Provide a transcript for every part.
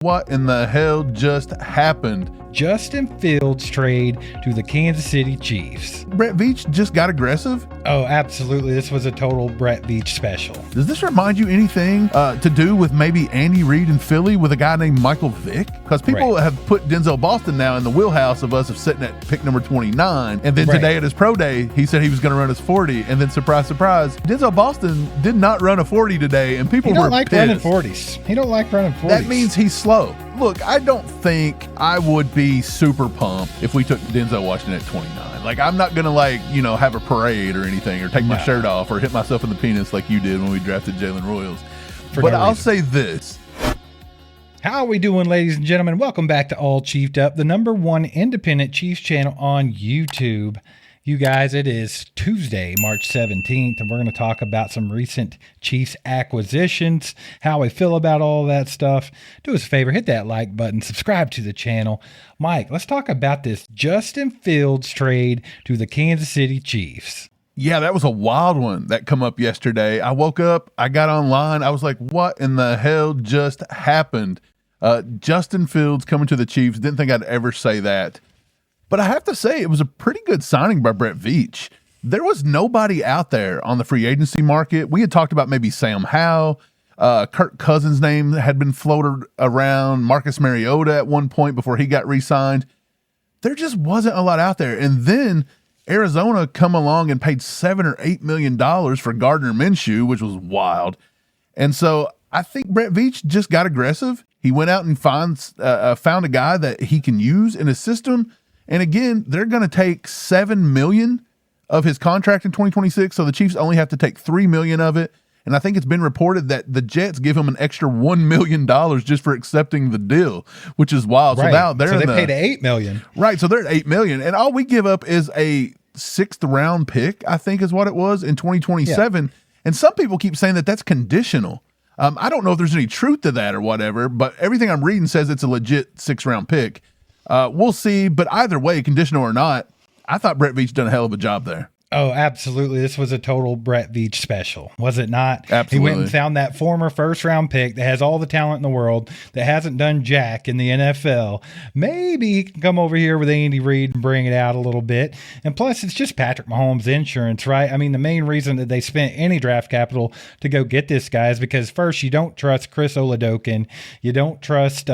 What in the hell just happened? Justin Fields trade to the Kansas City Chiefs. Brett Veach just got aggressive? Oh, absolutely. This was a total Brett Veach special. Does this remind you anything to do with maybe Andy Reid in Philly with a guy named Michael Vick? Because people have put Denzel Boston now in the wheelhouse of us of sitting at pick number 29. And then today at his pro day, he said he was going to run his 40. And then surprise, surprise, Denzel Boston did not run a 40 today. And people were like pissed. running 40s. He don't like running 40s. That means he's slow. Look, I don't think I would be super pumped if we took Denzel Washington at 29. Like, I'm not going to, have a parade or anything or take my shirt off or hit myself in the penis like you did when we drafted Jalen Royals. But I'll say this. How are we doing, ladies and gentlemen? Welcome back to All Chiefed Up, the #1 independent Chiefs channel on YouTube. You guys, it is Tuesday, March 17th, and we're going to talk about some recent Chiefs acquisitions, how we feel about all that stuff. Do us a favor, hit that like button, subscribe to the channel. Mike, let's talk about this Justin Fields trade to the Kansas City Chiefs. Yeah, that was a wild one that come up yesterday. I woke up, I got online, I was like, what in the hell just happened? Justin Fields coming to the Chiefs. Didn't think I'd ever say that. But I have to say, it was a pretty good signing by Brett Veach. There was nobody out there on the free agency market. We had talked about maybe Sam Howell. Kirk Cousins' name had been floated around. Marcus Mariota at one point before he got re-signed. There just wasn't a lot out there. And then Arizona come along and paid $7 or $8 million for Gardner Minshew, which was wild. And so I think Brett Veach just got aggressive. He went out and found a guy that he can use in his system. And again, they're going to take $7 million of his contract in 2026, so the Chiefs only have to take $3 million of it. And I think it's been reported that the Jets give him an extra $1 million just for accepting the deal, which is wild. Right. So now they paid $8 million. Right, so they're at $8 million, and all we give up is a 6th round pick, I think is what it was, in 2027. Yeah. And some people keep saying that that's conditional. I don't know if there's any truth to that or whatever, but everything I'm reading says it's a legit 6th round pick. We'll see, but either way, conditional or not, I thought Brett Veach done a hell of a job there. Oh, absolutely. This was a total Brett Veach special, was it not? Absolutely. He went and found that former first-round pick that has all the talent in the world, that hasn't done jack in the NFL. Maybe he can come over here with Andy Reid and bring it out a little bit. And plus, it's just Patrick Mahomes insurance, right? I mean, the main reason that they spent any draft capital to go get this guy is because, first, you don't trust Chris Oladokun. You don't trust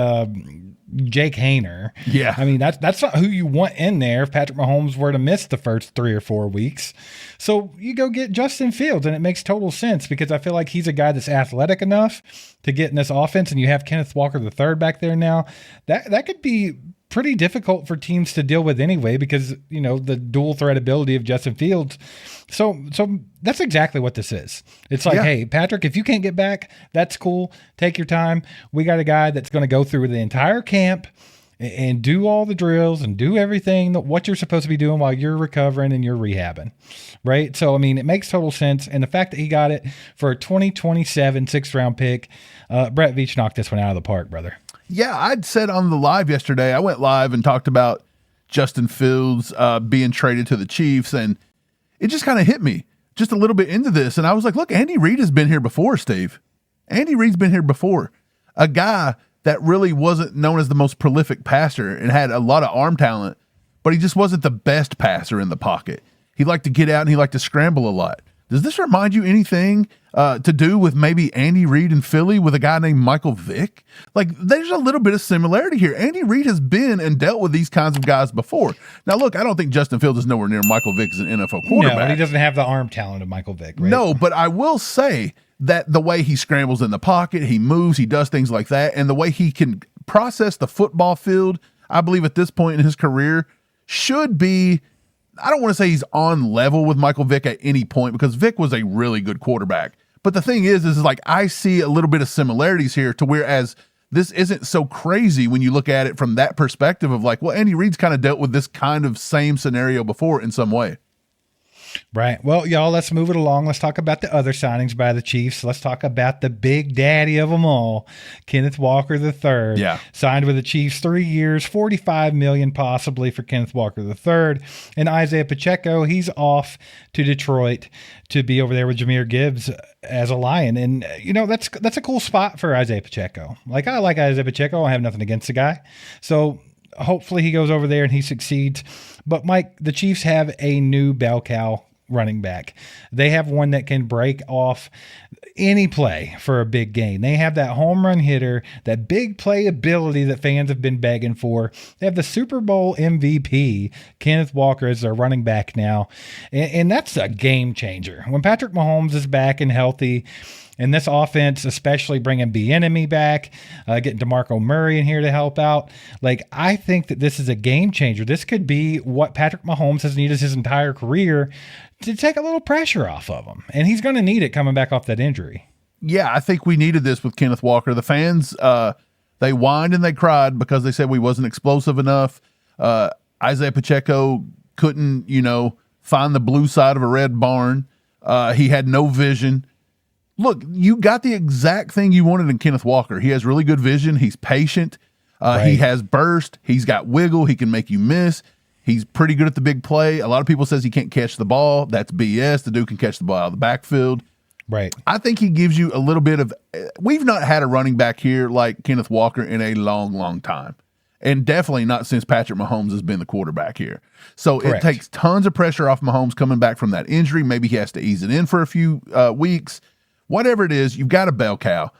Jake Haener. Yeah. I mean, that's not who you want in there if Patrick Mahomes were to miss the first 3 or 4 weeks. So you go get Justin Fields, and it makes total sense because I feel like he's a guy that's athletic enough to get in this offense, and you have Kenneth Walker III back there now. That could be pretty difficult for teams to deal with anyway because, the dual threat ability of Justin Fields. So that's exactly what this is. It's like, hey, Patrick, if you can't get back, that's cool. Take your time. We got a guy that's going to go through the entire camp and do all the drills and do everything what you're supposed to be doing while you're recovering and you're rehabbing, right? So, I mean, it makes total sense. And the fact that he got it for a 2027 6th round pick, Brett Veach knocked this one out of the park, brother. Yeah, I'd said on the live yesterday, I went live and talked about Justin Fields being traded to the Chiefs, and it just kind of hit me just a little bit into this. And I was like, look, Andy Reid has been here before, Steve. Andy Reid's been here before. A guy that really wasn't known as the most prolific passer and had a lot of arm talent, but he just wasn't the best passer in the pocket. He liked to get out and he liked to scramble a lot. Does this remind you anything to do with maybe Andy Reid in Philly with a guy named Michael Vick? Like, there's a little bit of similarity here. Andy Reid has been and dealt with these kinds of guys before. Now, look, I don't think Justin Fields is nowhere near Michael Vick as an NFL quarterback. No, he doesn't have the arm talent of Michael Vick, right? No, but I will say that the way he scrambles in the pocket, he moves, he does things like that, and the way he can process the football field, I believe at this point in his career, should be, I don't want to say he's on level with Michael Vick at any point because Vick was a really good quarterback. But the thing is like I see a little bit of similarities here to whereas this isn't so crazy when you look at it from that perspective of like, well, Andy Reid's kind of dealt with this kind of same scenario before in some way. Right. Well, y'all, let's move it along. Let's talk about the other signings by the Chiefs. Let's talk about the big daddy of them all, Kenneth Walker III. Yeah. Signed with the Chiefs 3 years, $45 million possibly for Kenneth Walker III. And Isaiah Pacheco, he's off to Detroit to be over there with Jahmyr Gibbs as a Lion. And, that's a cool spot for Isaiah Pacheco. Like, I like Isaiah Pacheco. I have nothing against the guy. So hopefully he goes over there and he succeeds. But, Mike, the Chiefs have a new bell cow running back. They have one that can break off any play for a big gain. They have that home run hitter, that big play ability that fans have been begging for. They have the Super Bowl MVP, Kenneth Walker, as their running back now. And that's a game changer. When Patrick Mahomes is back and healthy, and this offense, especially bringing Bieniemy back, getting DeMarco Murray in here to help out, I think that this is a game changer. This could be what Patrick Mahomes has needed his entire career to take a little pressure off of him. And he's going to need it coming back off that injury. Yeah, I think we needed this with Kenneth Walker. The fans, they whined and they cried because they said we wasn't explosive enough. Isaiah Pacheco couldn't, find the blue side of a red barn. He had no vision. Look, you got the exact thing you wanted in Kenneth Walker. He has really good vision. He's patient. Right. He has burst. He's got wiggle. He can make you miss. He's pretty good at the big play. A lot of people says he can't catch the ball. That's BS. The dude can catch the ball out of the backfield. Right. I think he gives you a little bit of – we've not had a running back here like Kenneth Walker in a long, long time. And definitely not since Patrick Mahomes has been the quarterback here. So Correct. It takes tons of pressure off Mahomes coming back from that injury. Maybe he has to ease it in for a few weeks. Whatever it is, you've got a bell cow.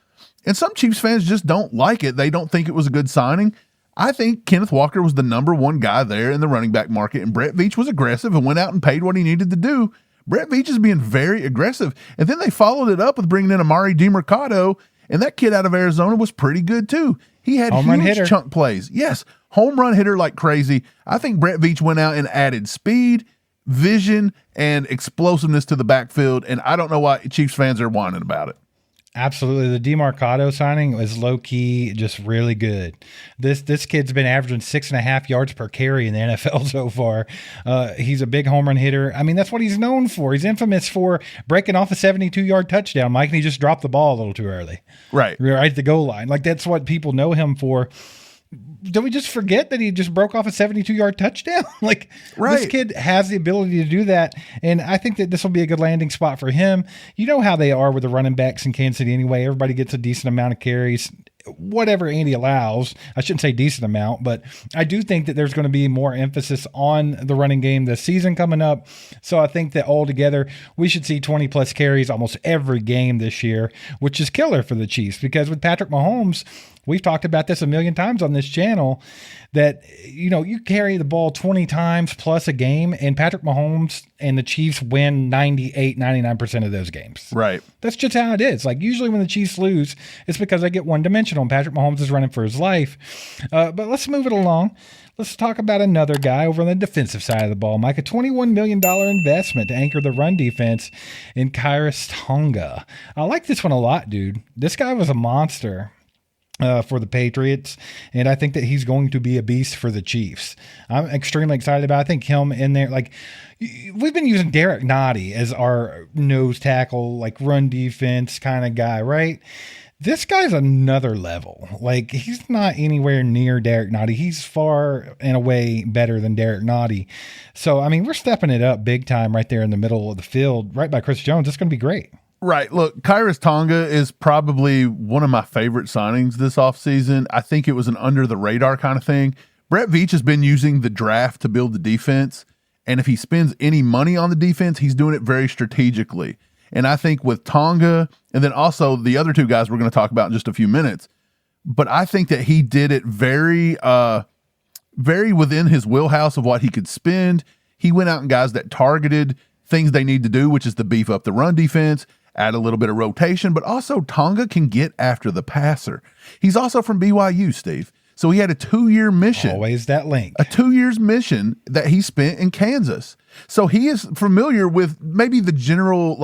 And some Chiefs fans just don't like it. They don't think it was a good signing. I think Kenneth Walker was the number one guy there in the running back market, and Brett Veach was aggressive and went out and paid what he needed to do. Brett Veach is being very aggressive. And then they followed it up with bringing in Amari DiMercado, and that kid out of Arizona was pretty good too. He had huge chunk plays. Yes, home run hitter like crazy. I think Brett Veach went out and added speed, vision, and explosiveness to the backfield, and I don't know why Chiefs fans are whining about it. Absolutely. The DeMarcado signing was low-key just really good. This kid's been averaging 6.5 yards per carry in the NFL so far. He's a big home run hitter. I mean, that's what he's known for. He's infamous for breaking off a 72-yard touchdown, Mike, and he just dropped the ball a little too early. Right at the goal line. That's what people know him for. Did we just forget that he just broke off a 72-yard touchdown? Right. This kid has the ability to do that, and I think that this will be a good landing spot for him. You know how they are with the running backs in Kansas City anyway. Everybody gets a decent amount of carries, whatever Andy allows. I shouldn't say decent amount, but I do think that there's going to be more emphasis on the running game this season coming up. So I think that altogether we should see 20-plus carries almost every game this year, which is killer for the Chiefs because with Patrick Mahomes, we've talked about this a million times on this channel that, you carry the ball 20 times plus a game, and Patrick Mahomes and the Chiefs win 98, 99% of those games. Right. That's just how it is. Usually when the Chiefs lose, it's because they get one-dimensional, and Patrick Mahomes is running for his life. But let's move it along. Let's talk about another guy over on the defensive side of the ball, Mike. A $21 million investment to anchor the run defense in Kyus Tonga. I like this one a lot, dude. This guy was a monster for the Patriots, and I think that he's going to be a beast for the Chiefs. I'm extremely excited about it. I think him in there, we've been using Derek Nottie as our nose tackle, run defense kind of guy, right? This guy's another level. He's not anywhere near Derek Nottie. He's far and away better than Derek Nottie. So, we're stepping it up big time right there in the middle of the field, right by Chris Jones. It's going to be great. Right. Look, Kyus Tonga is probably one of my favorite signings this offseason. I think it was an under-the-radar kind of thing. Brett Veach has been using the draft to build the defense, and if he spends any money on the defense, he's doing it very strategically. And I think with Tonga, and then also the other two guys we're going to talk about in just a few minutes, but I think that he did it very, very within his wheelhouse of what he could spend. He went out and guys that targeted things they need to do, which is to beef up the run defense, add a little bit of rotation, but also Tonga can get after the passer. He's also from BYU, Steve. So he had a 2-year mission. Always that link. A 2 years mission that he spent in Kansas. So he is familiar with maybe the general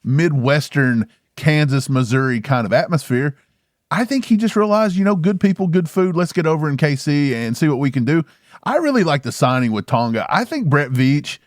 Midwestern Kansas, Missouri kind of atmosphere. I think he just realized, good people, good food. Let's get over in KC and see what we can do. I really like the signing with Tonga. I think Brett Veach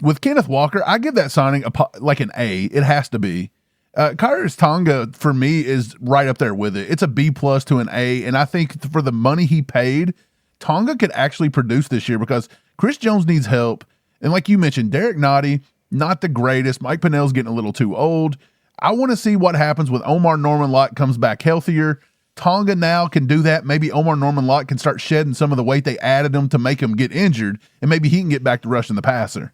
With Kenneth Walker, I give that signing like an A. It has to be. Kyus Tonga, for me, is right up there with it. It's a B plus to an A, and I think for the money he paid, Tonga could actually produce this year because Chris Jones needs help. And like you mentioned, Derek Nottie, not the greatest. Mike Pennell's getting a little too old. I want to see what happens when Omar Norman-Lott comes back healthier. Tonga now can do that. Maybe Omar Norman-Lott can start shedding some of the weight they added him to make him get injured, and maybe he can get back to rushing the passer.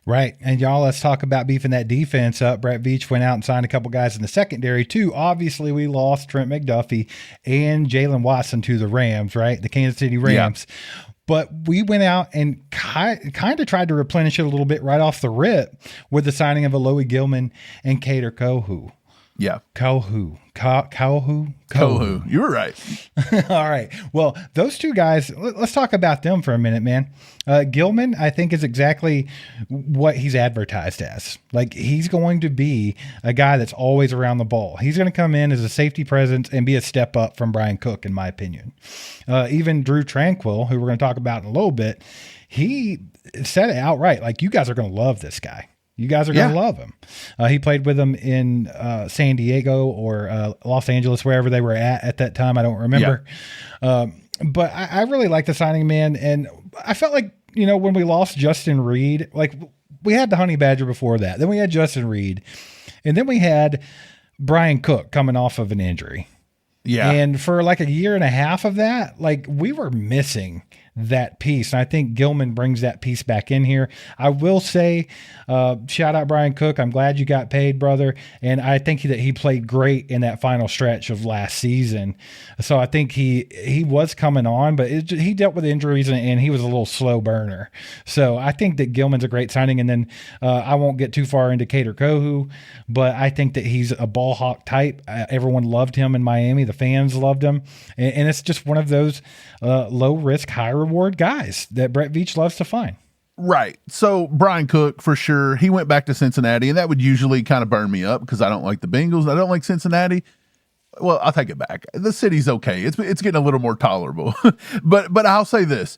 Right. And y'all, let's talk about beefing that defense up. Brett Veach went out and signed a couple guys in the secondary too. Obviously, we lost Trent McDuffie and Jalen Watson to the Rams, right? The Kansas City Rams. Yeah. But we went out and kind of tried to replenish it a little bit right off the rip with the signing of Alohi Gilman and Kader Kohou. Yeah. Kohou. You were right. All right. Well, those two guys, let's talk about them for a minute, man. Gilman, I think, is exactly what he's advertised as. Like, he's going to be a guy that's always around the ball. He's going to come in as a safety presence and be a step up from Brian Cook, in my opinion. Even Drew Tranquil, who we're going to talk about in a little bit, he said it outright, like, you guys are going to love this guy. You guys are going to love him. He played with them in San Diego or Los Angeles, wherever they were at that time. I don't remember. Yeah. But I really like the signing, man. And I felt like, when we lost Justin Reid, like we had the Honey Badger before that. Then we had Justin Reid. And then we had Brian Cook coming off of an injury. Yeah. And for like a year and a half of that, like we were missing that piece. And I think Gilman brings that piece back in here. I will say, shout out Brian Cook. I'm glad you got paid, brother. And I think that he played great in that final stretch of last season. So I think he was coming on, but he dealt with injuries and he was a little slow burner. So I think that Gilman's a great signing. And then I won't get too far into Kader Kohou, but I think that he's a ball hawk type. Everyone loved him in Miami. The fans loved him. And it's just one of those low risk, high reward guys that Brett Veach loves to find. Right. So Brian Cook, for sure, he went back to Cincinnati, and that would usually kind of burn me up because I don't like the Bengals. I don't like Cincinnati. Well, I'll take it back. The city's okay. It's getting a little more tolerable. but I'll say this.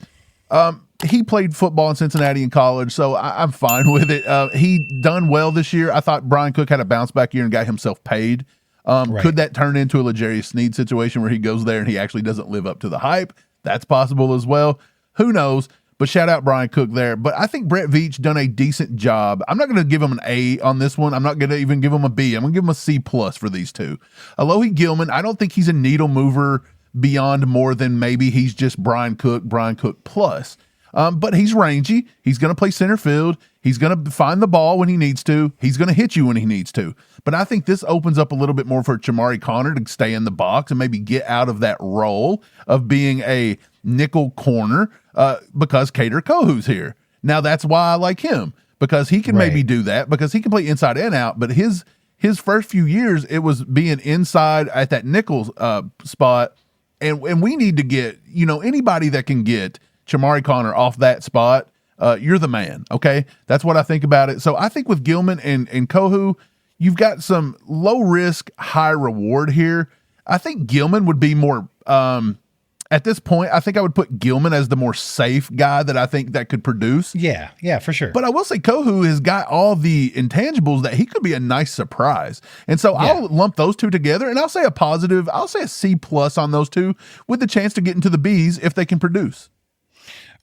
He played football in Cincinnati in college, so I'm fine with it. He done well this year. I thought Brian Cook had a bounce back year and got himself paid. Right. Could that turn into a L'Jarius Sneed situation where he goes there and he actually doesn't live up to the hype? That's possible as well. Who knows? But shout out Brian Cook there. But I think Brett Veach done a decent job. I'm not going to give him an A on this one. I'm not going to even give him a B. I'm going to give him a C plus for these two. Alohi Gilman, I don't think he's a needle mover beyond more than maybe he's just Brian Cook plus. But he's rangy. He's going to play center field. He's going to find the ball when he needs to. He's going to hit you when he needs to. But I think this opens up a little bit more for Chamari Connor to stay in the box and maybe get out of that role of being a nickel corner because Kader Kohou's here. Now, that's why I like him, because he can maybe do that, because he can play inside and out. But his first few years, it was being inside at that nickel spot. And we need to get, anybody that can get Chamari Connor off that spot, you're the man, okay? That's what I think about it. So I think with Gilman and Kohou, you've got some low risk, high reward here. I think Gilman would be more, at this point, I think I would put Gilman as the more safe guy that I think that could produce. Yeah, for sure. But I will say Kohou has got all the intangibles that he could be a nice surprise. And so I'll lump those two together, and I'll say a C plus on those two with the chance to get into the Bs if they can produce.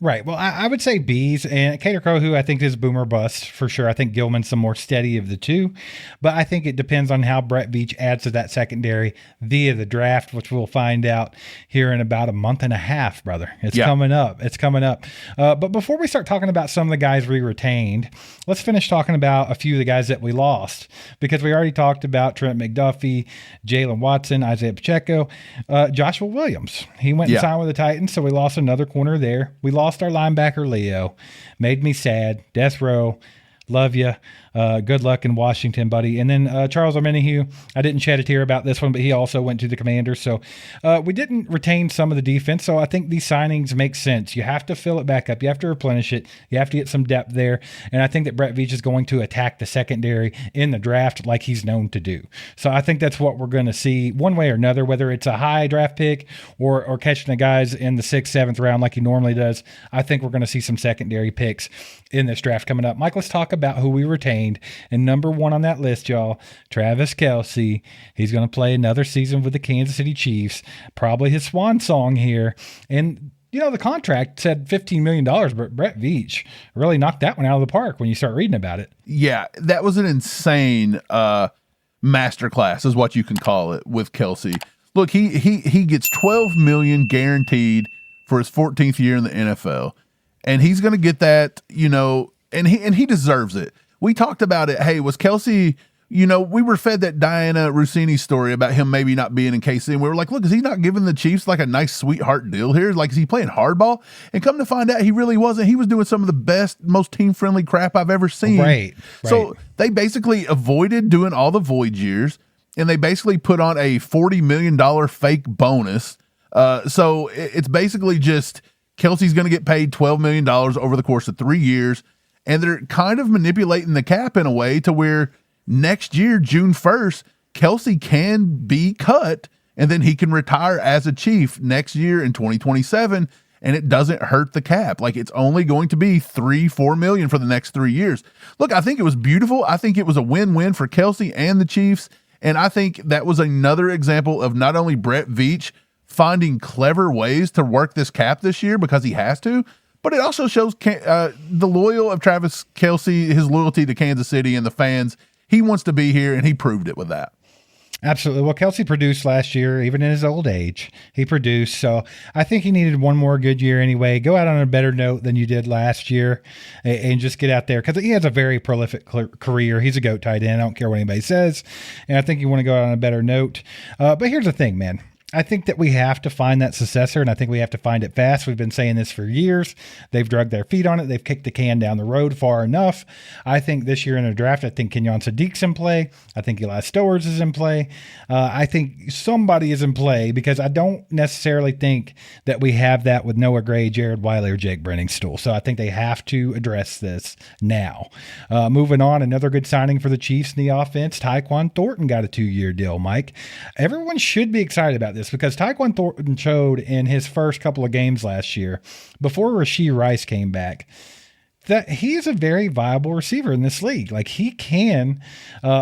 Right. Well, I would say B's, and Kader Kohou, I think, is boomer bust for sure. I think Gilman's the more steady of the two, but I think it depends on how Brett Veach adds to that secondary via the draft, which we'll find out here in about a month and a half, brother. It's coming up. But before we start talking about some of the guys we retained, let's finish talking about a few of the guys that we lost, because we already talked about Trent McDuffie, Jalen Watson, Isaiah Pacheco, Joshua Williams. He went and signed with the Titans, so we lost another corner there. We lost our linebacker, Leo. Made me sad. Death row. Love you. Good luck in Washington, buddy. And then Charles Omenihu, I didn't shed a tear about this one, but he also went to the Commanders. So we didn't retain some of the defense. So I think these signings make sense. You have to fill it back up. You have to replenish it. You have to get some depth there. And I think that Brett Veach is going to attack the secondary in the draft like he's known to do. So I think that's what we're going to see one way or another, whether it's a high draft pick or catching the guys in the 6th, 7th round like he normally does. I think we're going to see some secondary picks in this draft coming up. Mike, let's talk about who we retained. And number 1 on that list, y'all, Travis Kelce. He's going to play another season with the Kansas City Chiefs, probably his swan song here. And the contract said $15 million, but Brett Veach really knocked that one out of the park when you start reading about it. Yeah, that was an insane masterclass is what you can call it with Kelce. Look, he gets $12 million guaranteed for his 14th year in the NFL, and he's going to get that, and he deserves it. We talked about it. Hey, was Kelce? We were fed that Diana Rossini story about him maybe not being in KC, and we were like, look, is he not giving the Chiefs like a nice sweetheart deal here? Like, is he playing hardball? And come to find out, he really wasn't. He was doing some of the best, most team-friendly crap I've ever seen. Right. So they basically avoided doing all the void years, and they basically put on a $40 million fake bonus. So it's basically just Kelce's going to get paid $12 million over the course of 3 years, and they're kind of manipulating the cap in a way to where next year, June 1st, Kelce can be cut, and then he can retire as a Chief next year in 2027, and it doesn't hurt the cap. Like, it's only going to be $3-4 million for the next 3 years. Look, I think it was beautiful. I think it was a win-win for Kelce and the Chiefs, and I think that was another example of not only Brett Veach finding clever ways to work this cap this year because he has to, but it also shows the loyal of Travis Kelce, his loyalty to Kansas City and the fans. He wants to be here, and he proved it with that. Absolutely. Well, Kelce produced last year, even in his old age. He produced. So I think he needed one more good year anyway. Go out on a better note than you did last year and just get out there because he has a very prolific career. He's a GOAT tight end. I don't care what anybody says. And I think you want to go out on a better note. But here's the thing, man. I think that we have to find that successor, and I think we have to find it fast. We've been saying this for years. They've dragged their feet on it. They've kicked the can down the road far enough. I think this year in the draft, I think Kenyon Sadiq's in play. I think Eli Stowers is in play. I think somebody is in play because I don't necessarily think that we have that with Noah Gray, Jared Wiley, or Jake Brenningstool. So I think they have to address this now. Moving on, another good signing for the Chiefs in the offense. Taekwon Thornton got a 2-year deal, Mike. Everyone should be excited about this because Taekwon Thornton showed in his first couple of games last year, before Rashee Rice came back, that he is a very viable receiver in this league. Like, he can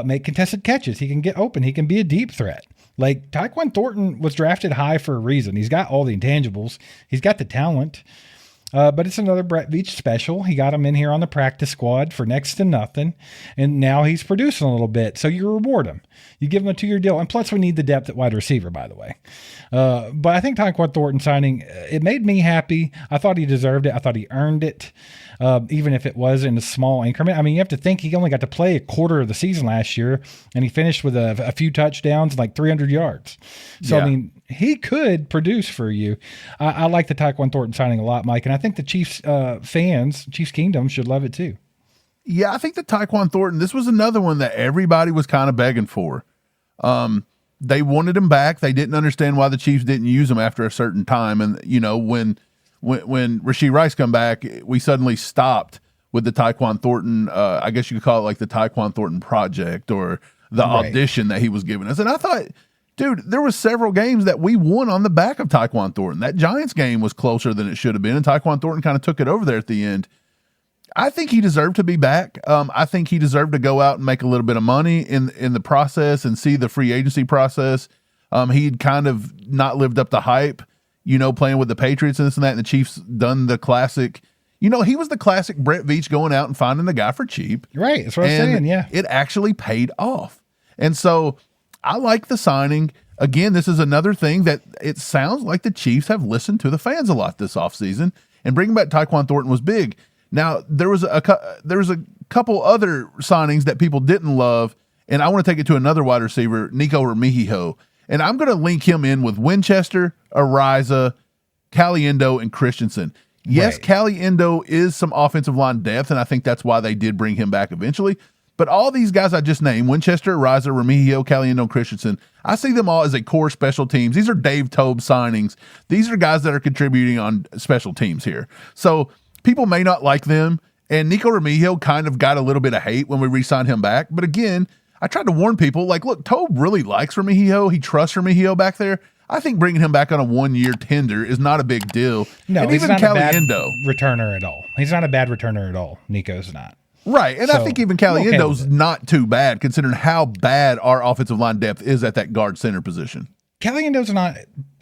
make contested catches. He can get open. He can be a deep threat. Like, Taekwon Thornton was drafted high for a reason. He's got all the intangibles. He's got the talent. But it's another Brett Veach special. He got him in here on the practice squad for next to nothing, and now he's producing a little bit. So you reward him. You give him a 2-year deal, and plus we need the depth at wide receiver, by the way. But I think Taekwon Thornton signing, it made me happy. I thought he deserved it. I thought he earned it, even if it was in a small increment. I mean, you have to think he only got to play a quarter of the season last year, and he finished with a few touchdowns and like 300 yards. So, yeah. I mean, he could produce for you. I like the Taekwon Thornton signing a lot, Mike, and I think the Chiefs fans, Chiefs Kingdom, should love it too. Yeah, I think the Taekwon Thornton, this was another one that everybody was kind of begging for. They wanted him back. They didn't understand why the Chiefs didn't use him after a certain time. And, when Rashee Rice come back, we suddenly stopped with the Taekwon Thornton. I guess you could call it like the Taekwon Thornton project or the audition that he was giving us. And I thought, dude, there was several games that we won on the back of Taekwon Thornton. That Giants game was closer than it should have been, and Taekwon Thornton kind of took it over there at the end. I think he deserved to be back. I think he deserved to go out and make a little bit of money in the process and see the free agency process. He'd kind of not lived up to hype, playing with the Patriots and this and that, and the Chiefs done the classic. He was the classic Brett Veach going out and finding the guy for cheap. Right, that's what I'm saying, yeah. It actually paid off. And so I like the signing. Again, this is another thing that it sounds like the Chiefs have listened to the fans a lot this offseason, and bringing back Taekwon Thornton was big. Now, there was a couple other signings that people didn't love, and I want to take it to another wide receiver, Nico Remijo. And I'm going to link him in with Winchester, Ariza, Caliendo, and Christensen. Yes, right. Caliendo is some offensive line depth, and I think that's why they did bring him back eventually. But all these guys I just named, Winchester, Riser, Remigio, Caliendo, Christensen, I see them all as a core special teams. These are Dave Tobe signings. These are guys that are contributing on special teams here. So people may not like them, and Nico Remigio kind of got a little bit of hate when we re-signed him back. But again, I tried to warn people, like, look, Tobe really likes Remigio. He trusts Remigio back there. I think bringing him back on a 1-year tender is not a big deal. No, and he's even not a bad Caliendo returner at all. He's not a bad returner at all. Nico's not. Right, and So, I think even I'm okay Caliendo's with it. not too bad considering how bad our offensive line depth is at that guard center position. Caliendo's not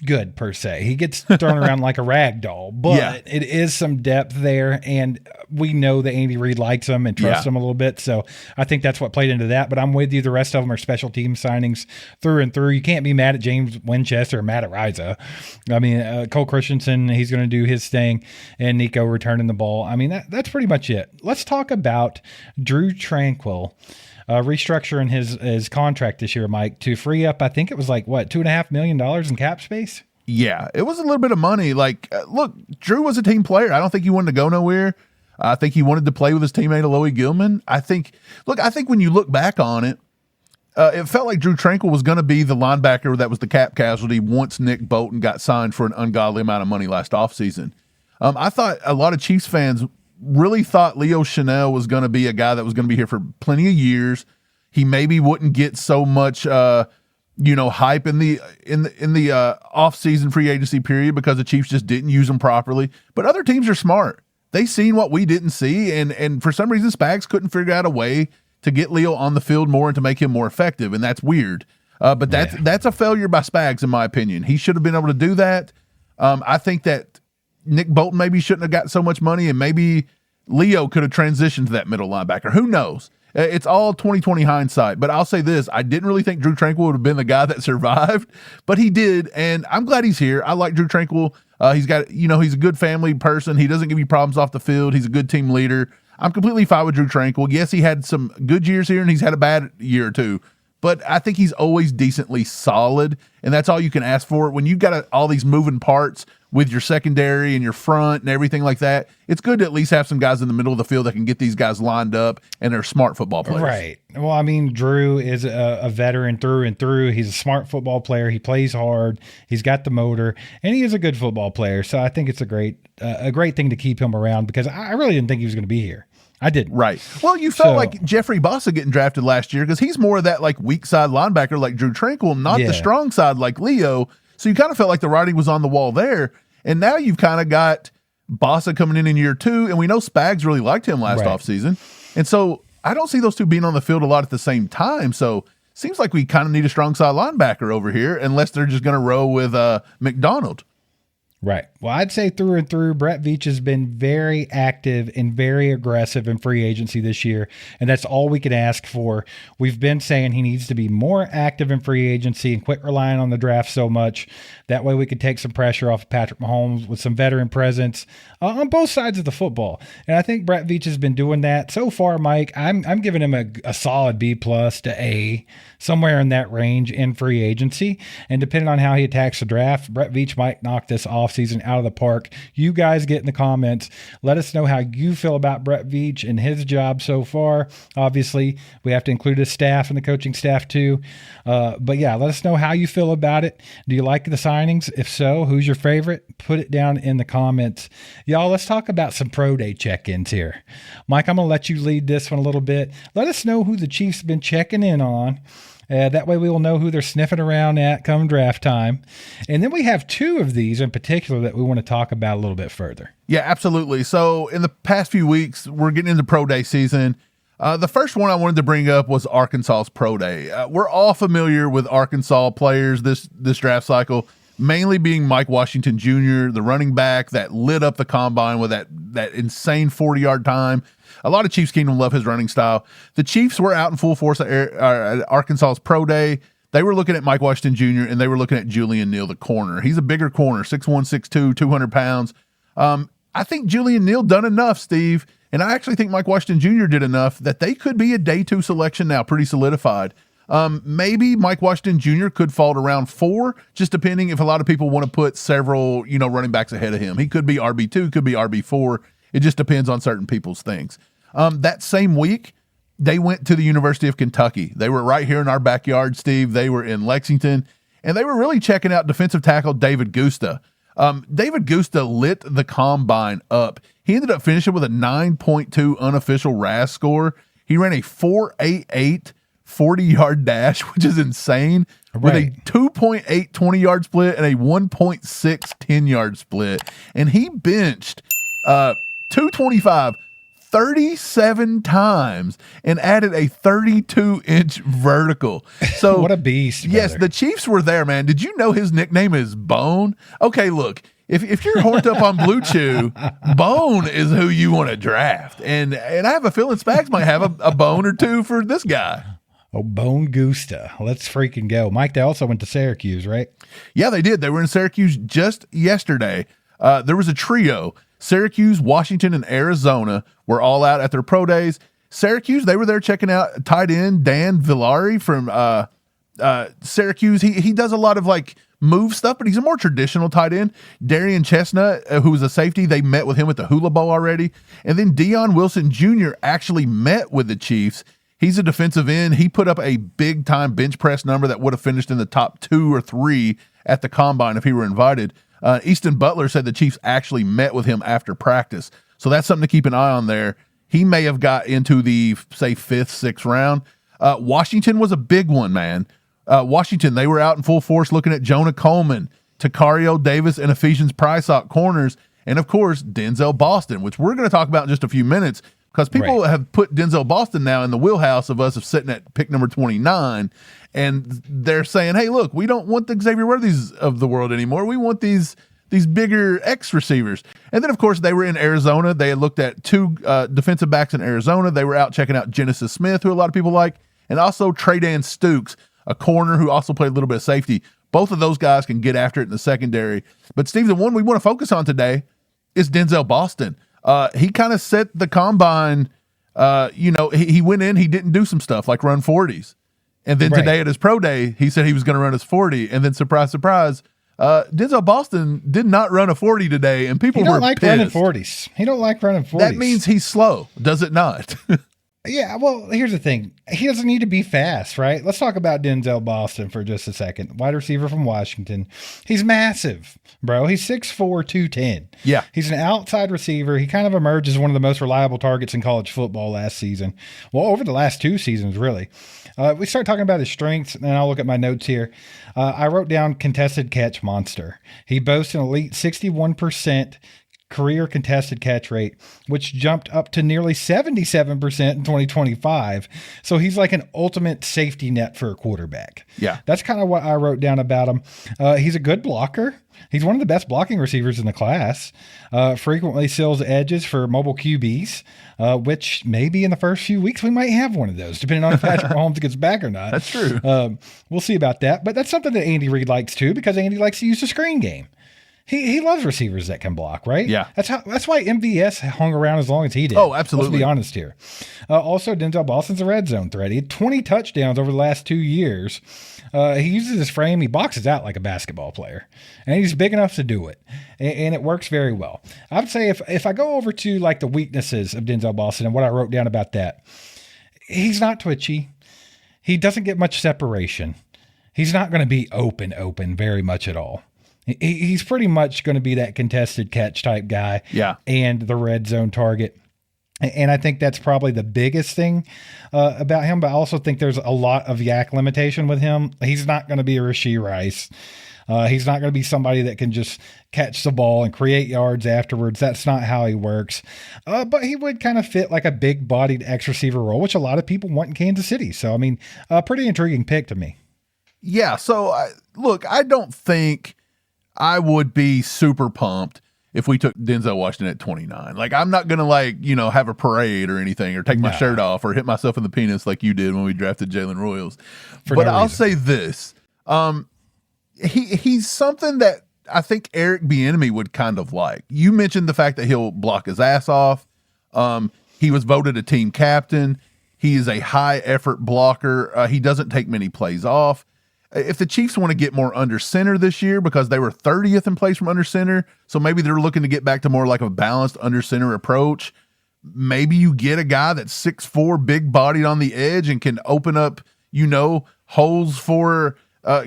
good per se. He gets thrown around like a rag doll, but Yeah. it is some depth there, and we know that Andy Reid likes him and trusts him a little bit. So I think that's what played into that. But I'm with you. The rest of them are special team signings through and through. You can't be mad at James Winchester or Matt Ariza. I mean, Cole Christensen, he's going to do his thing, and Nico returning the ball. I mean, that's pretty much it. Let's talk about Drew Tranquil. Restructuring his contract this year, Mike, to free up, I think it was like, what, $2.5 million in cap space? Yeah, it was a little bit of money. Like, look, Drew was a team player. I don't think he wanted to go nowhere. I think he wanted to play with his teammate Aloy Gilman. I think when you look back on it, it felt like Drew Tranquil was going to be the linebacker that was the cap casualty once Nick Bolton got signed for an ungodly amount of money last offseason. I thought a lot of Chiefs fans really thought Leo Chanel was going to be a guy that was going to be here for plenty of years. He maybe wouldn't get so much, hype in the off-season free agency period because the Chiefs just didn't use him properly. But other teams are smart. They seen what we didn't see, and for some reason Spags couldn't figure out a way to get Leo on the field more and to make him more effective, and that's weird. But that's a failure by Spags, in my opinion. He should have been able to do that. I think that Nick Bolton maybe shouldn't have got so much money, and maybe Leo could have transitioned to that middle linebacker. Who knows? It's all 2020 hindsight. But I'll say this, I didn't really think Drew Tranquil would have been the guy that survived, but he did, and I'm glad he's here. I like Drew Tranquil. He's got, he's a good family person. He doesn't give you problems off the field. He's a good team leader. I'm completely fine with Drew Tranquil. Yes, he had some good years here, and he's had a bad year or two, but I think he's always decently solid, and that's all you can ask for. When you've got all these moving parts with your secondary and your front and everything like that, it's good to at least have some guys in the middle of the field that can get these guys lined up, and they're smart football players. Right. Well, I mean, Drew is a veteran through and through. He's a smart football player. He plays hard. He's got the motor, and he is a good football player. So I think it's a great thing to keep him around because I really didn't think he was going to be here. I didn't. Right. Well, you felt like Jeffrey Bossa getting drafted last year because he's more of that like weak side linebacker like Drew Tranquil, not the strong side like Leo. So you kind of felt like the writing was on the wall there. And now you've kind of got Bossa coming in year 2, and we know Spags really liked him last offseason. And so I don't see those two being on the field a lot at the same time. So seems like we kind of need a strong side linebacker over here unless they're just going to roll with McDonald. Right. Well, I'd say through and through, Brett Veach has been very active and very aggressive in free agency this year, and that's all we can ask for. We've been saying he needs to be more active in free agency and quit relying on the draft so much. That way we could take some pressure off of Patrick Mahomes with some veteran presence on both sides of the football. And I think Brett Veach has been doing that. So far, Mike, I'm giving him a solid B+ to A, somewhere in that range in free agency. And depending on how he attacks the draft, Brett Veach might knock this offseason out of the park. You guys get in the comments. Let us know how you feel about Brett Veach and his job so far. Obviously, we have to include his staff and the coaching staff too. But yeah, let us know how you feel about it. Do you like the signings? If so, who's your favorite? Put it down in the comments. Y'all, let's talk about some pro day check-ins here. Mike, I'm going to let you lead this one a little bit. Let us know who the Chiefs have been checking in on. That way we will know who they're sniffing around at come draft time. And then we have 2 of these in particular that we want to talk about a little bit further. Yeah, absolutely. So in the past few weeks, we're getting into pro day season. The first one I wanted to bring up was Arkansas's pro day. We're all familiar with Arkansas players this draft cycle, mainly being Mike Washington Jr., the running back that lit up the combine with that insane 40-yard time. A lot of Chiefs Kingdom love his running style. The Chiefs were out in full force at Arkansas's pro day. They were looking at Mike Washington Jr., and they were looking at Julian Neal, the corner. He's a bigger corner, 6'1", 6'2", 200 pounds. I think Julian Neal done enough, Steve, and I actually think Mike Washington Jr. did enough that they could be a day 2 selection now, pretty solidified. Maybe Mike Washington Jr. could fall to round 4, just depending if a lot of people want to put several, running backs ahead of him. He could be RB2, could be RB4. It just depends on certain people's things. That same week, They went to the University of Kentucky. They were right here in our backyard, Steve. They were in Lexington, and they were really checking out defensive tackle David Gusta. David Gusta lit the combine up. He ended up finishing with a 9.2 unofficial RAS score. He ran a 4.88 40-yard dash, which is insane, with a 2.8 20-yard split and a 1.6 10-yard split. And he benched 225 37 times and added a 32-inch vertical. So what a beast. Yes, brother. the Chiefs were there, man. Did you know his nickname is Bone? Okay, look, if you're horned up on Blue Chew, Bone is who you want to draft. And I have a feeling Spags might have a bone or two for this guy. Oh, Bone Gusta. Let's freaking go. Mike, they also went to Syracuse, right? Yeah, they did. They were in Syracuse just yesterday. There was a trio. Syracuse, Washington, and Arizona were all out at their pro days. Syracuse, they were there checking out tight end Dan Villari from Syracuse. He does a lot of like move stuff, but he's a more traditional tight end. Darian Chestnut, who was a safety, they met with him at the Hula Bowl already. And then Deion Wilson Jr. actually met with the Chiefs. He's a defensive end. He put up a big-time bench press number that would have finished in the top 2 or 3 at the combine if he were invited. Easton Butler said the Chiefs actually met with him after practice. So that's something to keep an eye on there. He may have got into the, say, 5th, 6th round. Washington was a big one, man. Washington, they were out in full force looking at Jonah Coleman, Takario Davis, and Ephesians Prysock corners, and, of course, Denzel Boston, which we're going to talk about in just a few minutes, because people have put Denzel Boston now in the wheelhouse of us of sitting at pick number 29, and they're saying, hey, look, we don't want the Xavier Worthies of the world anymore. We want these bigger X receivers. And then, of course, they were in Arizona. They had looked at 2 defensive backs in Arizona. They were out checking out Geno Smith, who a lot of people like, and also Tre'Dan Stukes, a corner who also played a little bit of safety. Both of those guys can get after it in the secondary. But, Steve, the one we want to focus on today is Denzel Boston. He kind of set the combine, he went in, he didn't do some stuff like run 40s. And then today at his pro day, he said he was going to run his 40. And then surprise, surprise, Denzel Boston did not run a 40 today. And people were like pissed. running 40s. He don't like running 40s. That means he's slow, does it not? Yeah, well, here's the thing. He doesn't need to be fast, right? Let's talk about Denzel Boston for just a second. Wide receiver from Washington. He's massive, bro. He's 6'4", 210. Yeah. He's an outside receiver. He kind of emerged as one of the most reliable targets in college football last season. Well, over the last 2 seasons, really. We start talking about his strengths, and I'll look at my notes here. I wrote down contested catch monster. He boasts an elite 61% career contested catch rate, which jumped up to nearly 77% in 2025. So he's like an ultimate safety net for a quarterback. Yeah. That's kind of what I wrote down about him. He's a good blocker. He's one of the best blocking receivers in the class. Frequently seals edges for mobile QBs, which maybe in the first few weeks we might have one of those, depending on if Patrick Mahomes gets back or not. That's true. We'll see about that. But that's something that Andy Reid likes too, because Andy likes to use the screen game. He loves receivers that can block, right? Yeah. That's why MVS hung around as long as he did. Oh, absolutely. Let's be honest here. Also, Denzel Boston's a red zone threat. He had 20 touchdowns over the last 2 years. He uses his frame. He boxes out like a basketball player, and he's big enough to do it, and it works very well. I would say if I go over to like the weaknesses of Denzel Boston and what I wrote down about that, he's not twitchy. He doesn't get much separation. He's not going to be open very much at all. He's pretty much going to be that contested catch type guy, and the red zone target. And I think that's probably the biggest thing about him. But I also think there's a lot of yak limitation with him. He's not going to be a Rashee Rice. He's not going to be somebody that can just catch the ball and create yards afterwards. That's not how he works. But he would kind of fit like a big-bodied X receiver role, which a lot of people want in Kansas City. So, I mean, a pretty intriguing pick to me. Yeah, so, look, I don't think I would be super pumped if we took Denzel Washington at 29. Like, I'm not going to, have a parade or anything or take my shirt off or hit myself in the penis like you did when we drafted Jalen Royals. But I'll say this. He's something that I think Eric Bieniemy would kind of like. You mentioned the fact that he'll block his ass off. He was voted a team captain. He is a high-effort blocker. He doesn't take many plays off. If the Chiefs want to get more under center this year, because they were 30th in plays from under center, so maybe they're looking to get back to more like a balanced under center approach, maybe you get a guy that's 6'4", big bodied on the edge and can open up, holes for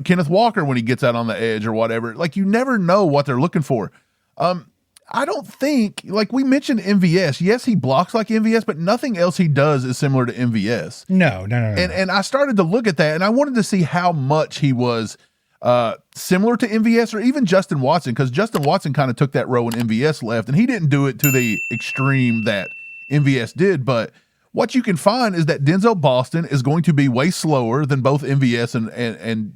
Kenneth Walker when he gets out on the edge or whatever. Like, you never know what they're looking for. I don't think, like we mentioned MVS. Yes, he blocks like MVS, but nothing else he does is similar to MVS. No. And I started to look at that, and I wanted to see how much he was similar to MVS or even Justin Watson, because Justin Watson kind of took that role when MVS left, and he didn't do it to the extreme that MVS did. But what you can find is that Denzel Boston is going to be way slower than both MVS and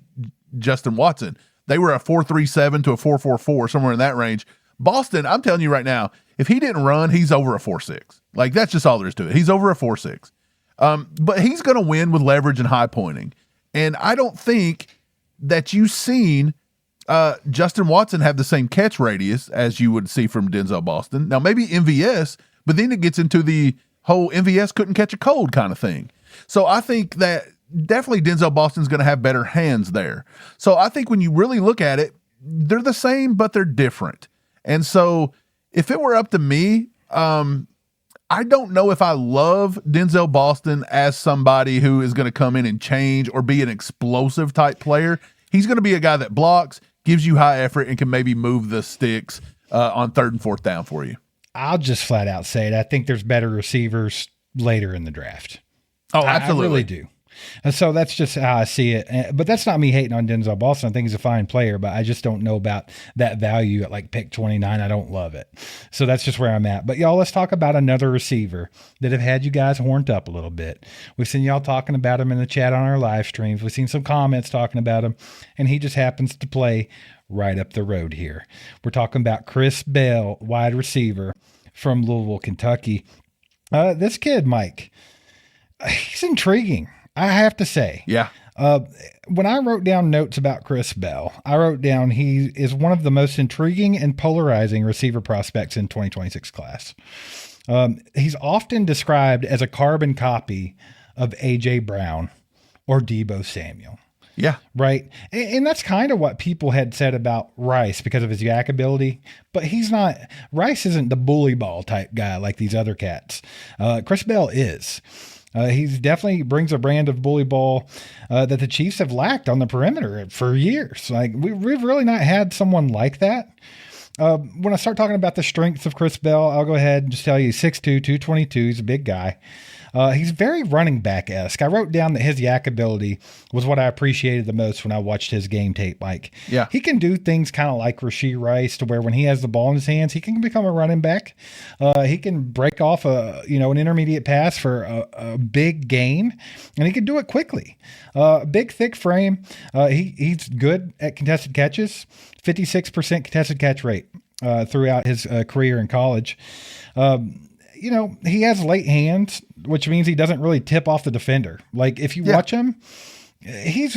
Justin Watson. They were a 4.37 to a 4.44, somewhere in that range. Boston, I'm telling you right now, if he didn't run, he's over a 4.6. Like, that's just all there is to it. He's over a 4.6. But he's going to win with leverage and high pointing. And I don't think that you've seen Justin Watson have the same catch radius as you would see from Denzel Boston. Now, maybe MVS, but then it gets into the whole MVS couldn't catch a cold kind of thing. So I think that definitely Denzel Boston's going to have better hands there. So I think when you really look at it, they're the same, but they're different. And so if it were up to me, I don't know if I love Denzel Boston as somebody who is going to come in and change or be an explosive type player. He's going to be a guy that blocks, gives you high effort, and can maybe move the sticks on 3rd and 4th down for you. I'll just flat out say it. I think there's better receivers later in the draft. Oh, absolutely. I really do. And so that's just how I see it. But that's not me hating on Denzel Boston. I think he's a fine player, but I just don't know about that value at like pick 29. I don't love it. So that's just where I'm at. But y'all, let's talk about another receiver that have had you guys horned up a little bit. We've seen y'all talking about him in the chat on our live streams. We've seen some comments talking about him, and he just happens to play right up the road here. We're talking about Chris Bell, wide receiver from Louisville, Kentucky. This kid, Mike, he's intriguing, I have to say. Yeah. When I wrote down notes about Chris Bell, I wrote down he is one of the most intriguing and polarizing receiver prospects in 2026 class. He's often described as a carbon copy of A.J. Brown or Deebo Samuel. Yeah. Right. And that's kind of what people had said about Rice because of his yak ability, but Rice isn't the bully ball type guy like these other cats. Chris Bell is. He's definitely brings a brand of bully ball that the Chiefs have lacked on the perimeter for years. Like we've really not had someone like that. When I start talking about the strengths of Chris Bell, I'll go ahead and just tell you 6'2", 222. He's a big guy. He's very running back-esque. I wrote down that his yak ability was what I appreciated the most when I watched his game tape. Like, yeah, he can do things kind of like Rashee Rice, to where when he has the ball in his hands, he can become a running back. He can break off an intermediate pass for a big gain, and he can do it quickly. Big, thick frame. He's good at contested catches. 56% contested catch rate throughout his career in college. He has late hands, which means he doesn't really tip off the defender. Like if you watch him, he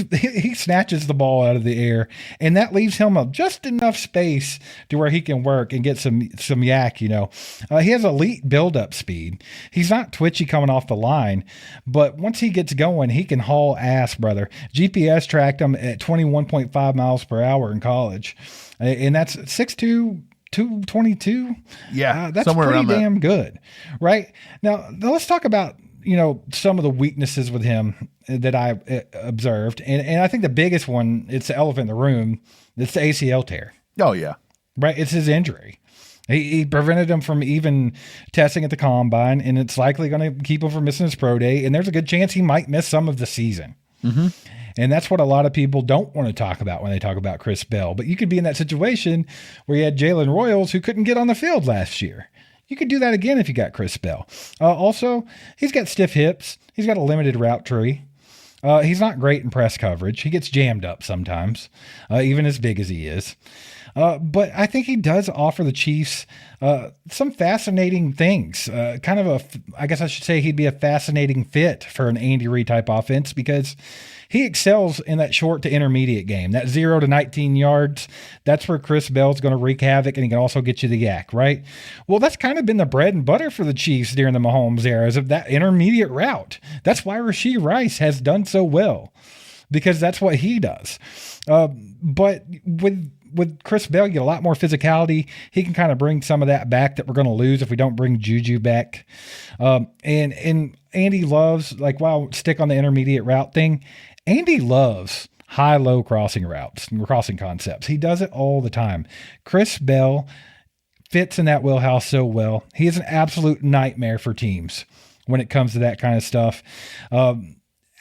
snatches the ball out of the air, and that leaves him just enough space to where he can work and get some yak. He has elite build-up speed. He's not twitchy coming off the line, but once he gets going, he can haul ass, brother. GPS tracked him at 21.5 miles per hour in college, and that's 6'2". 222. Yeah, that's pretty damn good. Right now let's talk about some of the weaknesses with him that I observed, and I think the biggest one, it's the elephant in the room, it's the ACL tear. Oh yeah, right. It's his injury. He prevented him from even testing at the combine, and it's likely going to keep him from missing his pro day, and there's a good chance he might miss some of the season. Mm-hmm. And that's what a lot of people don't want to talk about when they talk about Chris Bell. But you could be in that situation where you had Jalen Royals who couldn't get on the field last year. You could do that again if you got Chris Bell. Also, he's got stiff hips. He's got a limited route tree. He's not great in press coverage. He gets jammed up sometimes, even as big as he is. But I think he does offer the Chiefs some fascinating things. I guess I should say he'd be a fascinating fit for an Andy Reid type offense because he excels in that short to intermediate game, that 0 to 19 yards. That's where Chris Bell's going to wreak havoc, and he can also get you the yak, right? Well, that's kind of been the bread and butter for the Chiefs during the Mahomes era, is of that intermediate route. That's why Rashee Rice has done so well, because that's what he does. But with with Chris Bell, you get a lot more physicality. He can kind of bring some of that back that we're going to lose if we don't bring Juju back. And Andy loves, like, while stick on the intermediate route thing, Andy loves high-low crossing routes and crossing concepts. He does it all the time. Chris Bell fits in that wheelhouse so well. He is an absolute nightmare for teams when it comes to that kind of stuff.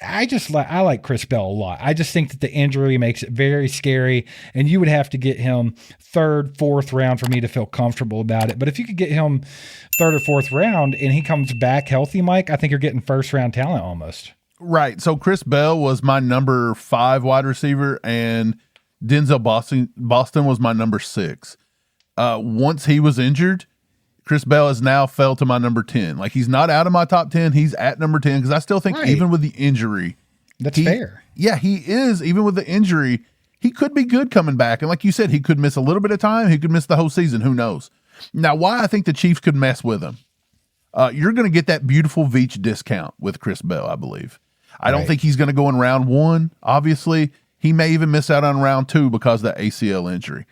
I like Chris Bell a lot. I just think that the injury makes it very scary, and you would have to get him third, fourth round for me to feel comfortable about it. But if you could get him third or fourth round and he comes back healthy, Mike, I think you're getting first round talent almost. Right. So Chris Bell was my number 5 wide receiver, and Denzel Boston was my number 6. Once he was injured, Chris Bell has now fell to my number 10. Like, he's not out of my top 10. He's at number 10 because I still think even with the injury. That's fair. Yeah, he is. Even with the injury, he could be good coming back. And like you said, he could miss a little bit of time. He could miss the whole season. Who knows? Now, why I think the Chiefs could mess with him. You're going to get that beautiful Veach discount with Chris Bell, I believe. I don't think he's going to go in round 1, obviously. He may even miss out on round 2 because of that ACL injury.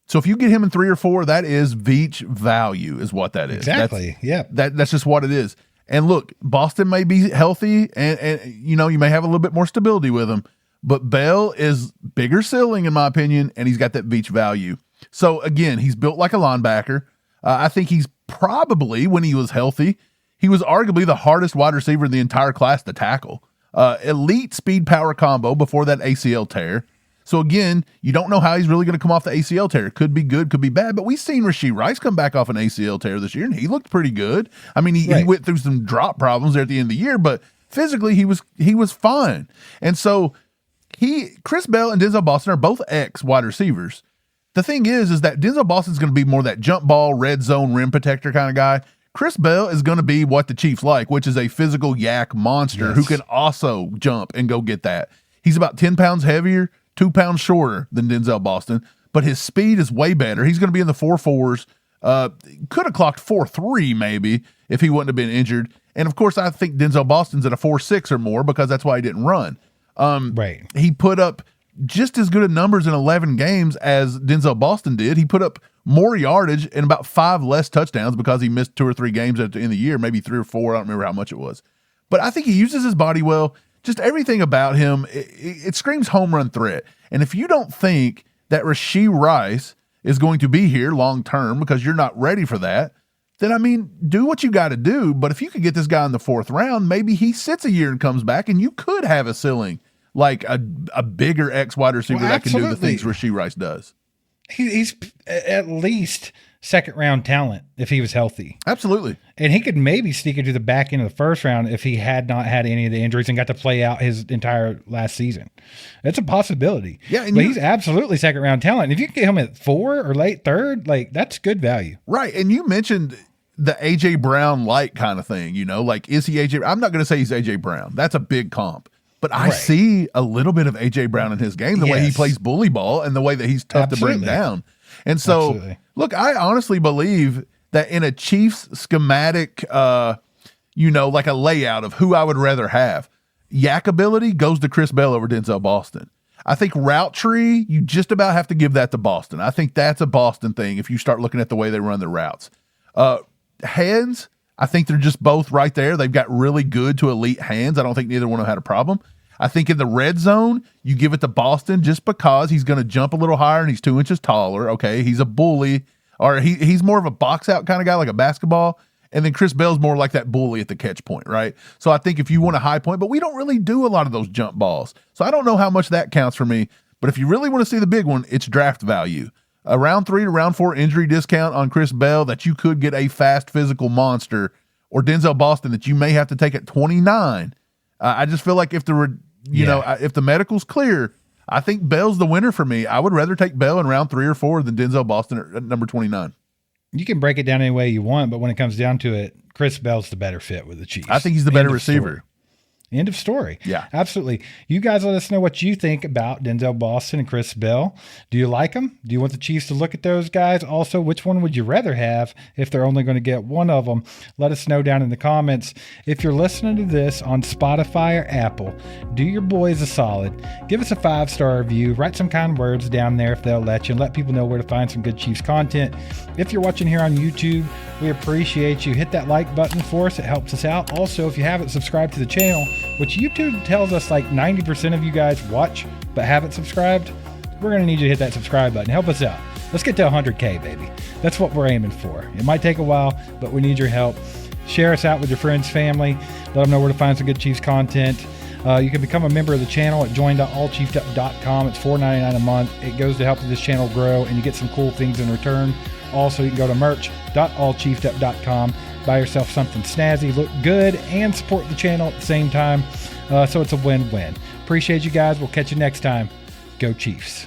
So if you get him in 3 or 4, that is Veach value is what that is. Exactly. That's just what it is. And look, Boston may be healthy and you may have a little bit more stability with him, but Bell is bigger ceiling in my opinion, and he's got that Veach value. So again, he's built like a linebacker. I think he's probably, when he was healthy, he was arguably the hardest wide receiver in the entire class to tackle. Elite speed power combo before that ACL tear. So again, you don't know how he's really going to come off the ACL tear. Could be good, could be bad, but we've seen Rashee Rice come back off an ACL tear this year, and he looked pretty good. I mean, he went through some drop problems there at the end of the year, but physically he was fine. And so Chris Bell and Denzel Boston are both wide receivers. The thing is that Denzel Boston's going to be more that jump ball, red zone, rim protector kind of guy. Chris Bell is going to be what the Chiefs like, which is a physical yak monster who can also jump and go get that. He's about 10 pounds heavier, 2 pounds shorter than Denzel Boston, but his speed is way better. He's going to be in the 4.4s. Could have clocked 4.3 maybe if he wouldn't have been injured. And of course, I think Denzel Boston's at a 4.6 or more because that's why he didn't run. He put up just as good of numbers in 11 games as Denzel Boston did. He put up more yardage and about 5 less touchdowns because he missed 2 or 3 games at the end of the year, maybe 3 or 4. I don't remember how much it was. But I think he uses his body well. Just everything about him, it screams home run threat. And if you don't think that Rashee Rice is going to be here long term because you're not ready for that, then, I mean, do what you got to do. But if you could get this guy in the 4th round, maybe he sits a year and comes back, and you could have a ceiling like a bigger wide receiver that can do the things Rashee Rice does. He's at least second round talent if he was healthy. Absolutely. And he could maybe sneak into the back end of the 1st round if he had not had any of the injuries and got to play out his entire last season. It's a possibility. Yeah, but he's absolutely second round talent. And if you can get him at 4 or late 3rd, like, that's good value. Right. And you mentioned the A.J. Brown light kind of thing, like, is he A.J. I'm not going to say he's A.J. Brown. That's a big comp. But I see a little bit of A.J. Brown in his game, the way he plays bully ball and the way that he's tough to bring down. And so, look, I honestly believe that in a Chiefs schematic, like a layout of who I would rather have, yak ability goes to Chris Bell over Denzel Boston. I think route tree, you just about have to give that to Boston. I think that's a Boston thing if you start looking at the way they run their routes. Hands, I think they're just both right there. They've got really good to elite hands. I don't think neither one of them had a problem. I think in the red zone, you give it to Boston just because he's going to jump a little higher and he's 2 inches taller. Okay, he's a bully, or he's more of a box out kind of guy, like a basketball. And then Chris Bell's more like that bully at the catch point, right? So I think if you want a high point, but we don't really do a lot of those jump balls. So I don't know how much that counts for me. But if you really want to see the big one, it's draft value. A round 3 to round 4 injury discount on Chris Bell that you could get a fast physical monster, or Denzel Boston that you may have to take at 29. I just feel like if if the medical's clear, I think Bell's the winner for me. I would rather take Bell in round 3 or 4 than Denzel Boston at number 29. You can break it down any way you want, but when it comes down to it, Chris Bell's the better fit with the Chiefs. I think he's the better receiver. End of story. Yeah. Absolutely. You guys let us know what you think about Denzel Boston and Chris Bell. Do you like them? Do you want the Chiefs to look at those guys? Also, which one would you rather have if they're only going to get one of them? Let us know down in the comments. If you're listening to this on Spotify or Apple, do your boys a solid. Give us a 5-star review. Write some kind words down there if they'll let you, and let people know where to find some good Chiefs content. If you're watching here on YouTube, we appreciate you. Hit that like button for us. It helps us out. Also, if you haven't subscribed to the channel, which YouTube tells us like 90% of you guys watch but haven't subscribed, we're going to need you to hit that subscribe button. Help us out. Let's get to 100K, baby. That's what we're aiming for. It might take a while, but we need your help. Share us out with your friends, family. Let them know where to find some good Chiefs content. You can become a member of the channel at join.allchiefedup.com. It's $4.99 a month. It goes to help this channel grow, and you get some cool things in return. Also, you can go to merch.allchiefedup.com. Buy yourself something snazzy, look good, and support the channel at the same time. So it's a win-win. Appreciate you guys. We'll catch you next time. Go Chiefs.